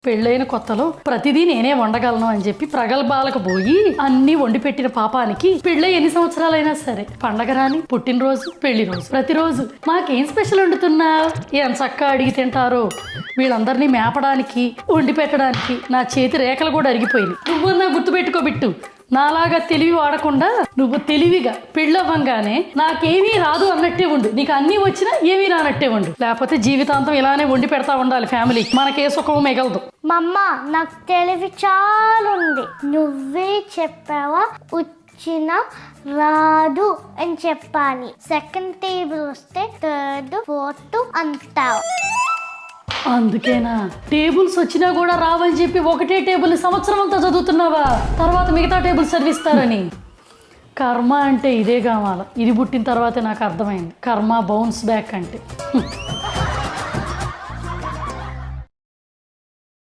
పెళ్ళైన కొత్తలో ప్రతిదీ నేనే వండగలను అని చెప్పి ప్రగల్భాలకు పోయి అన్ని వండి పెట్టిన పాపానికి పెళ్ళై ఎన్ని సంవత్సరాలైనా సరే పండగ రాని, పుట్టినరోజు, పెళ్లి రోజు, ప్రతిరోజు మాకేం స్పెషల్ వండుతున్నావు, ఏం చక్కగా అడిగి తింటారో, వీళ్ళందరినీ మేపడానికి వండి పెట్టడానికి నా చేతి రేఖలు కూడా అరిగిపోయినాయి. నువ్వన్నా గుర్తుపెట్టుకోబిట్టు, నాలాగా తెలివి వాడకుండా నువ్వు తెలివిగా పెళ్ళవ్వంగానే నాకేమీ రాదు అన్నట్టే ఉండు, నీకు అన్నీ వచ్చినా ఏమీ రానట్టే ఉండు, లేకపోతే జీవితాంతం ఇలానే వండి పెడతా ఉండాలి ఫ్యామిలీకి, మనకే సుఖం మిగలదు. మమ్మ నాకు తెలివి చాలా ఉంది, నువ్వే చెప్పావా వచ్చిన రాదు అని చెప్పాలి, సెకండ్ టేబుల్ వస్తే థర్డ్ ఫోర్త్ అంటావు. అందుకేనా టేబుల్స్ వచ్చినా కూడా రావని చెప్పి ఒకటే టేబుల్ సంవత్సరం అంతా చదువుతున్నావా, తర్వాత మిగతా టేబుల్ చదివిస్తారని. కర్మ అంటే ఇదే కావాల, ఇది పుట్టిన తర్వాతే నాకు అర్థమైంది కర్మ బౌన్స్ బ్యాక్ అంటే.